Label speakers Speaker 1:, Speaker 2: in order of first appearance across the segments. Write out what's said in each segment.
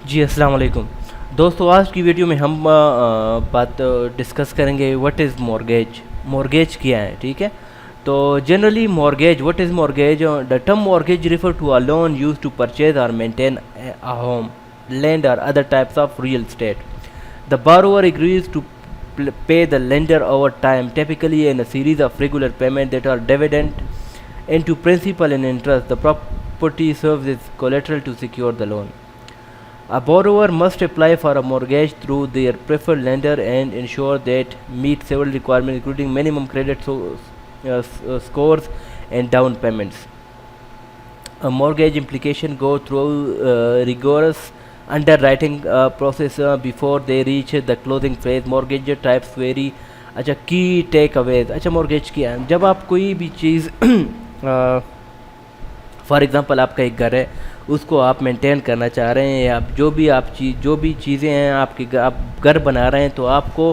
Speaker 1: जी अस्सलाम वालेकुम दोस्तों। आज की वीडियो में हम बात डिस्कस करेंगे व्हाट इज़ मॉर्गेज। मॉर्गेज क्या है, ठीक है। तो generally mortgage, what is mortgage? The term mortgage refer to a loan use to purchase or maintain a home, land or other types of real estate. The borrower agrees to pay the lender over time, typically in a series of regular payments that are dividend into principal and interest. The property serves as collateral to secure the loan. A borrower must apply for a mortgage through their preferred lender and ensure that meet several requirements, including minimum credit scores and down payments. A mortgage implication go through rigorous underwriting process before they reach the closing phase. Mortgage types vary. अच्छा, की take Awez. अच्छा, mortgage क्या है? जब आप कोई भी चीज़ for example आपका एक घर है, उसको आप मेंटेन करना चाह रहे हैं, या आप जो भी चीज़ें हैं आप घर बना रहे हैं, तो आपको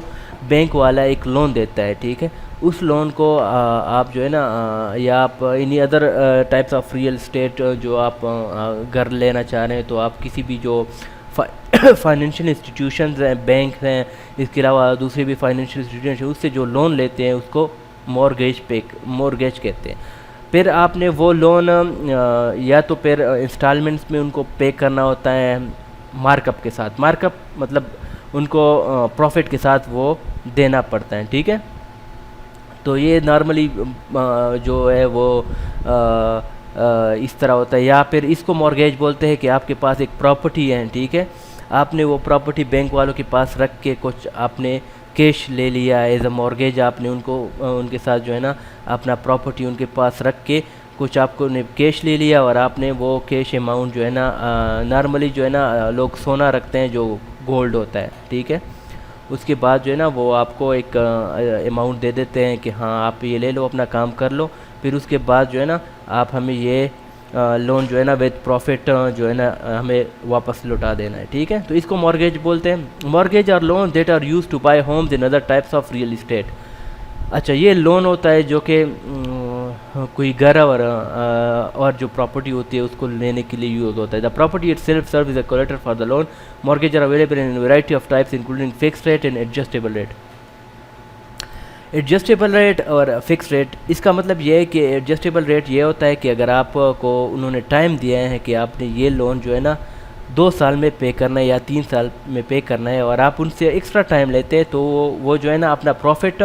Speaker 1: बैंक वाला एक लोन देता है, ठीक है। उस लोन को आप जो है ना या आप इन्हीं other types of real state जो आप घर लेना चाह रहे हैं, तो आप किसी भी जो फाइनेंशियल इंस्टीट्यूशंस हैं, बैंक हैं, इसके अलावा दूसरे भी फाइनेंशियल इंस्टीट्यूशन हैं, उससे जो लोन लेते हैं उसको मॉर्गेज कहते हैं। फिर आपने वो लोन या तो फिर इंस्टॉलमेंट्स में उनको पे करना होता है मार्कअप के साथ। मार्कअप मतलब उनको प्रॉफिट के साथ वो देना पड़ता है, ठीक है। तो ये नॉर्मली जो है वो इस तरह होता है। या फिर इसको मॉर्गेज बोलते हैं कि आपके पास एक प्रॉपर्टी है, ठीक है, आपने वो प्रॉपर्टी बैंक वालों के पास रख के कुछ आपने कैश ले लिया एज अ मॉर्गेज, आपने उनके साथ जो है ना अपना प्रॉपर्टी उनके पास रख के कुछ आपको ने कैश ले लिया, और आपने वो कैश अमाउंट जो है ना नॉर्मली जो है ना लोग सोना रखते हैं जो गोल्ड होता है, ठीक है। उसके बाद जो है ना वो आपको एक अमाउंट दे देते हैं कि हाँ आप ये ले लो, अपना काम कर लो, फिर उसके बाद जो है ना आप हमें ये लोन जो है ना विद प्रॉफिट जो है ना हमें वापस लौटा देना है, ठीक है। तो इसको मॉर्गेज बोलते हैं। Mortgage are loans that are use to buy homes in other types of real estate. अच्छा, ये लोन होता है जो कि कोई घर और जो प्रॉपर्टी होती है उसको लेने के लिए यूज़ होता है। The property itself serve is a collateral for the loan. Mortgage are available in variety of types including fixed rate and adjustable rate. Adjustable rate और फिक्स रेट, इसका मतलब ये है कि एडजस्टेबल रेट ये होता है कि अगर आपको उन्होंने टाइम दिया है कि आपने ये लोन जो है ना 2 साल में पे करना है या 3 साल में पे करना है, और आप उनसे एक्स्ट्रा टाइम लेते हैं, तो वो जो है ना अपना प्रॉफिट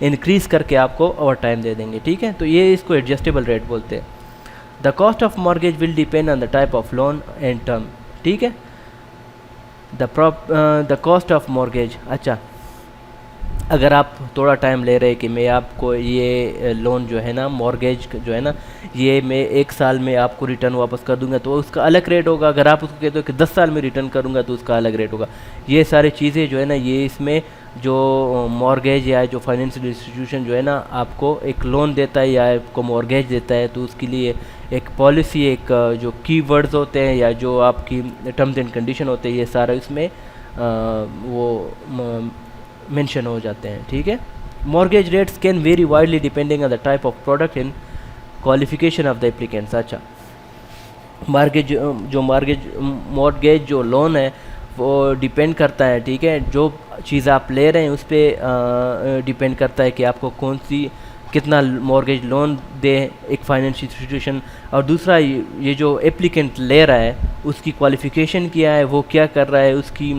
Speaker 1: इंक्रीज़ करके आपको ओवर टाइम दे देंगे, ठीक है। तो ये इसको एडजस्टेबल रेट बोलते हैं। The cost of mortgage will depend on the type of loan and term, ठीक है। द कॉस्ट ऑफ मॉर्गेज, अच्छा, अगर आप थोड़ा टाइम ले रहे हैं कि मैं आपको ये लोन जो है ना मॉर्गेज जो है ना ये मैं 1 साल में आपको रिटर्न वापस कर दूंगा, तो उसका अलग रेट होगा। अगर आप उसको कहते हो कि 10 साल में रिटर्न करूंगा, तो उसका अलग रेट होगा। ये सारी चीज़ें जो है ना ये इसमें जो मॉर्गेज या जो फाइनेंशियल इंस्टीट्यूशन जो है ना आपको एक लोन देता है या आपको मॉर्गेज देता है, तो उसके लिए एक पॉलिसी, एक जो कीवर्ड्स होते हैं या जो आपकी टर्म्स एंड कंडीशन होते हैं, ये सारा इसमें वो मेंशन हो जाते हैं, ठीक है। Mortgage rates can very widely depending on the type of product and qualification of the applicants. अच्छा, मॉर्गेज जो लोन है वो डिपेंड करता है, ठीक है, जो चीज़ आप ले रहे हैं उस पर डिपेंड करता है कि आपको कौन सी कितना मॉर्गेज लोन दे एक फाइनेंशियल इंस्टीट्यूशन, और दूसरा ये जो एप्लीकेंट ले रहा है उसकी क्वालिफिकेशन क्या है, वो क्या कर रहा है, उसकी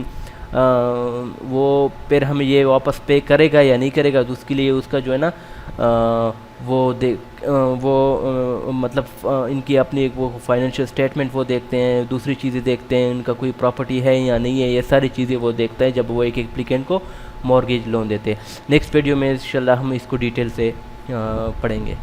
Speaker 1: वो फिर हमें ये वापस पे करेगा या नहीं करेगा, तो उसके लिए उसका जो है ना मतलब इनकी अपनी एक वो फाइनेंशियल स्टेटमेंट वो देखते हैं, दूसरी चीज़ें देखते हैं, इनका कोई प्रॉपर्टी है या नहीं है, ये सारी चीज़ें वो देखते हैं जब वो एक एप्लीकेंट को मॉर्गेज लोन देते हैं। नेक्स्ट वीडियो में इंशाल्लाह हम इसको डिटेल से पढ़ेंगे।